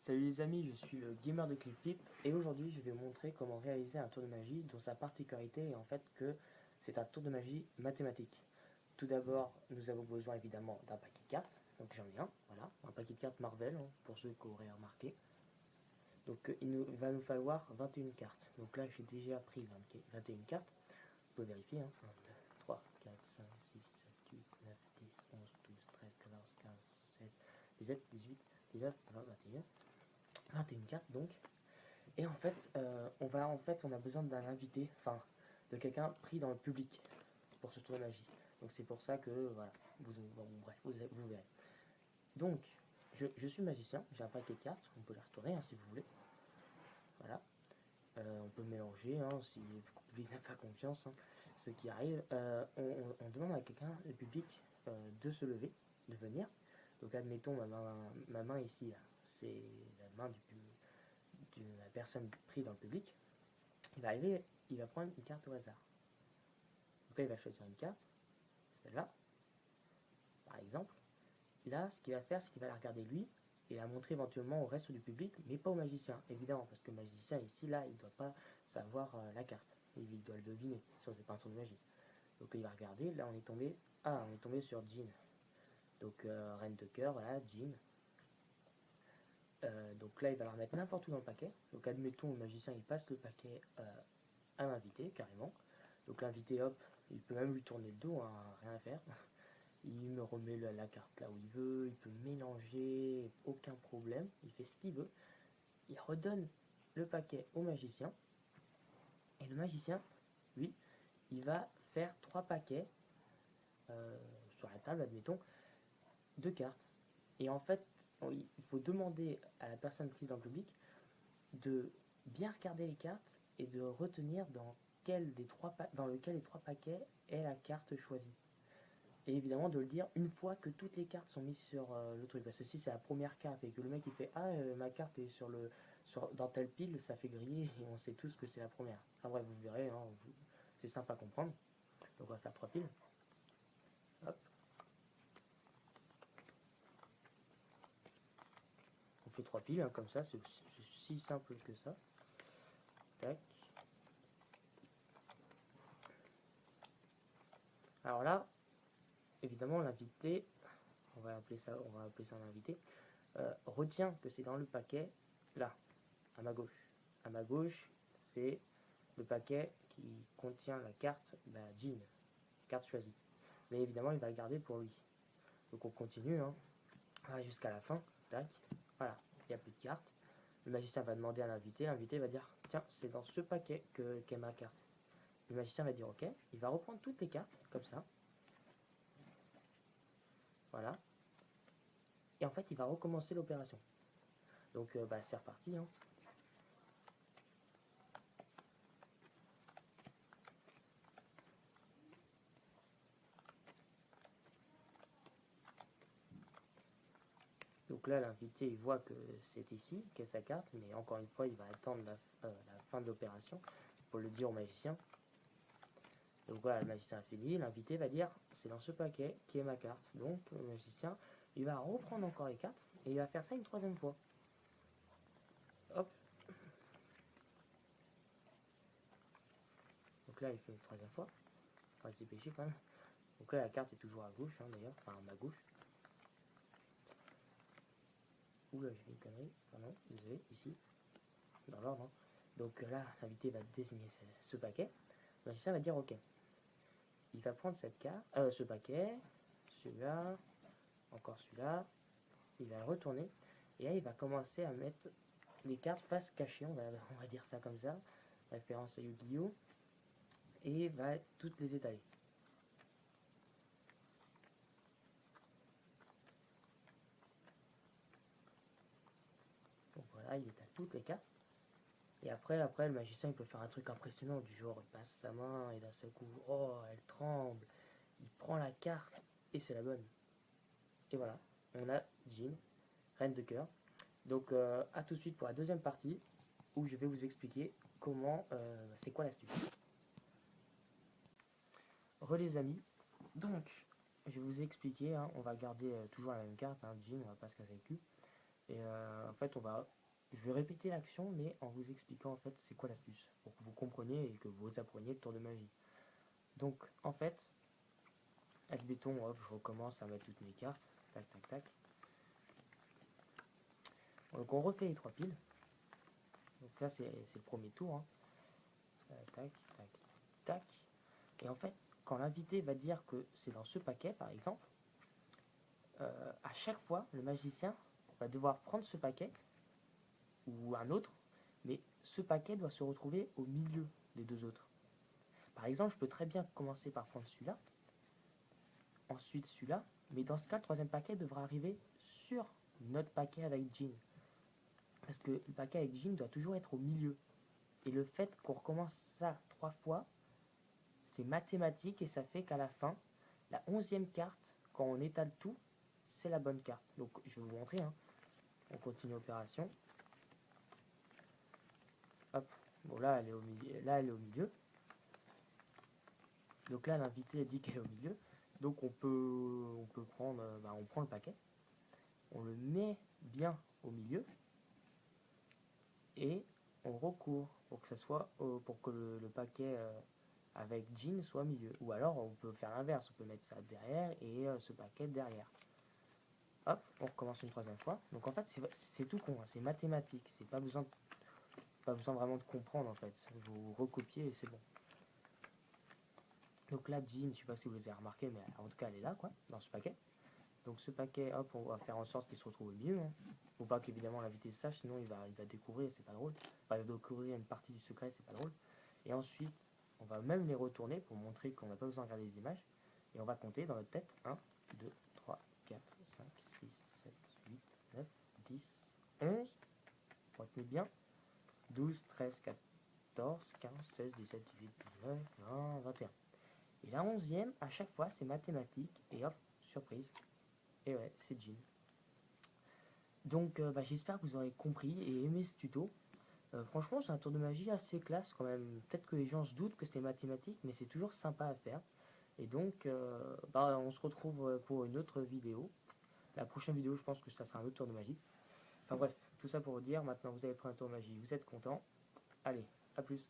Salut les amis, je suis le gamer de Clipflip et aujourd'hui je vais vous montrer comment réaliser un tour de magie dont sa particularité est en fait que c'est un tour de magie mathématique. Tout d'abord, nous avons besoin évidemment d'un paquet de cartes, donc j'en ai un, voilà, un paquet de cartes Marvel, hein, pour ceux qui auraient remarqué. Donc il va nous falloir 21 cartes, donc là j'ai déjà pris 21 cartes, vous pouvez vérifier, hein. 1, 2, 3, 4, 5, 6, 7, 8, 9, 10, 11, 12, 13, 14, 15, 16, 17, 18, 19, 20, 21. 21 cartes donc. Et on a besoin d'un invité, enfin de quelqu'un pris dans le public pour ce tour de magie. Donc c'est pour ça que voilà, bref, vous verrez. Donc je suis magicien, j'ai un paquet de cartes, on peut les retourner, hein, si vous voulez. Voilà. On peut mélanger, hein, si le public n'a pas confiance, hein, ce qui arrive. On demande à quelqu'un, le public, de se lever, de venir. Donc admettons ma main ici, c'est la main de la personne prise dans le public. Il va arriver, il va prendre une carte au hasard. Donc là, il va choisir une carte, celle-là, par exemple. Là, ce qu'il va faire, c'est qu'il va la regarder lui et la montrer éventuellement au reste du public, mais pas au magicien, évidemment, parce que le magicien, ici, là, il ne doit pas savoir la carte. Il doit le deviner, sinon c'est pas un tour de magie. Donc là, il va regarder, là, on est tombé sur Jean. Donc, reine de cœur, voilà, Jean. Donc là, il va la remettre n'importe où dans le paquet. Donc, admettons, le magicien, il passe le paquet à l'invité, carrément. Donc l'invité, hop, il peut même lui tourner le dos, hein, rien à faire. Il me remet la carte là où il veut, il peut mélanger, aucun problème, il fait ce qu'il veut. Il redonne le paquet au magicien. Et le magicien, lui, il va faire 3 paquets sur la table, admettons, de cartes. Et en fait, il faut demander à la personne prise dans le public de bien regarder les cartes et de retenir dans lequel des 3 paquets est la carte choisie. Et évidemment de le dire une fois que toutes les cartes sont mises sur le truc. Parce que si c'est la première carte et que le mec il fait ah ma carte est dans telle pile, ça fait griller et on sait tous que c'est la première. Enfin bref, vous verrez, hein, c'est simple à comprendre. Donc on va faire 3 piles. Hop. On fait 3 piles, hein, comme ça, c'est si simple que ça. Tac. Alors là, évidemment l'invité, on va appeler ça un invité, retient que c'est dans le paquet là, à ma gauche. À ma gauche, c'est le paquet qui contient la carte, la Jean, carte choisie. Mais évidemment, il va le garder pour lui. Donc on continue, hein, jusqu'à la fin. Tac, voilà, il n'y a plus de carte. Le magicien va demander à l'invité va dire tiens, c'est dans ce paquet qu'est ma carte. Le magicien va dire ok, il va reprendre toutes les cartes, comme ça. Voilà. Et en fait, il va recommencer l'opération. Donc c'est reparti, hein. Donc là, l'invité, il voit que c'est ici qu'est sa carte, mais encore une fois, il va attendre la fin de l'opération pour le dire au magicien. Donc voilà, le magicien a fini, l'invité va dire c'est dans ce paquet qui est ma carte. Donc le magicien, il va reprendre encore les cartes et il va faire ça une 3e fois. Hop. Donc là, il fait une 3e fois. Enfin, c'est péché quand même. Donc là, la carte est toujours à gauche, hein, d'ailleurs, enfin à ma gauche. Oula, j'ai fait une connerie. Pardon, désolé, ici, dans l'ordre. Hein. Donc là, l'invité va désigner ce paquet. Le magicien va dire ok. Il va prendre cette carte, ce paquet, celui-là, encore celui-là. Il va le retourner. Et là, il va commencer à mettre les cartes face cachée, on va dire ça comme ça. Référence à Yu-Gi-Oh! Et va toutes les étaler. Donc voilà, il étale toutes les cartes. Et après, le magicien, il peut faire un truc impressionnant, du genre, il passe sa main, et d'un seul coup, oh, elle tremble. Il prend la carte, et c'est la bonne. Et voilà, on a Jean, reine de cœur. Donc, à tout de suite pour la 2e partie, où je vais vous expliquer comment, c'est quoi l'astuce. Les amis, donc, je vais vous expliquer, hein, on va garder toujours la même carte, hein, Jean, on va pas se casser le cul. Et en fait, je vais répéter l'action, mais en vous expliquant en fait c'est quoi l'astuce, pour que vous compreniez et que vous appreniez le tour de magie. Donc, en fait, admettons, hop, je recommence à mettre toutes mes cartes, tac, tac, tac. Donc, on refait les 3 piles. Donc là, c'est le premier tour. Hein. Tac, tac, tac. Et en fait, quand l'invité va dire que c'est dans ce paquet, par exemple, à chaque fois, le magicien va devoir prendre ce paquet ou un autre, mais ce paquet doit se retrouver au milieu des deux autres. Par exemple, je peux très bien commencer par prendre celui-là, ensuite celui-là, mais dans ce cas, le troisième paquet devra arriver sur notre paquet avec Jean. Parce que le paquet avec Jean doit toujours être au milieu. Et le fait qu'on recommence ça 3 fois, c'est mathématique et ça fait qu'à la fin, la 11e carte, quand on étale tout, c'est la bonne carte. Donc je vais vous montrer. Hein. On continue l'opération. Hop. Bon là elle est au milieu. Là elle est au milieu. Donc là l'invité a dit qu'elle est au milieu. Donc on peut prendre. On prend le paquet. On le met bien au milieu. Et on recourt pour que ça soit pour que le paquet avec Jean soit au milieu. Ou alors on peut faire l'inverse, on peut mettre ça derrière et ce paquet derrière. Hop, on recommence une 3e fois. Donc en fait c'est tout con, hein, c'est mathématique, c'est pas besoin vraiment de comprendre en fait. Vous recopiez et c'est bon. Donc là Jean, je sais pas si vous les avez remarqué, mais en tout cas elle est là quoi, dans ce paquet. Donc ce paquet, hop, on va faire en sorte qu'il se retrouve au milieu. Hein. Faut pas qu'évidemment l'invité sache, sinon il va découvrir, c'est pas drôle. Enfin, il va découvrir une partie du secret, c'est pas drôle. Et ensuite, on va même les retourner pour montrer qu'on n'a pas besoin de regarder les images. Et on va compter dans notre tête 1, 2, 3, 4, 5, 6, 7, 8, 9, 10, 11. Retenez bien. 12, 13, 14, 15, 16, 17, 18, 19, 20, 21. Et la 11e, à chaque fois, c'est mathématique. Et hop, surprise. Et ouais, c'est Jean. Donc j'espère que vous aurez compris et aimé ce tuto. Franchement, c'est un tour de magie assez classe quand même. Peut-être que les gens se doutent que c'est mathématique, mais c'est toujours sympa à faire. Et donc, on se retrouve pour une autre vidéo. La prochaine vidéo, je pense que ça sera un autre tour de magie. Enfin bref, tout ça pour vous dire, maintenant vous avez pris un tour de magie, vous êtes content. Allez, à plus.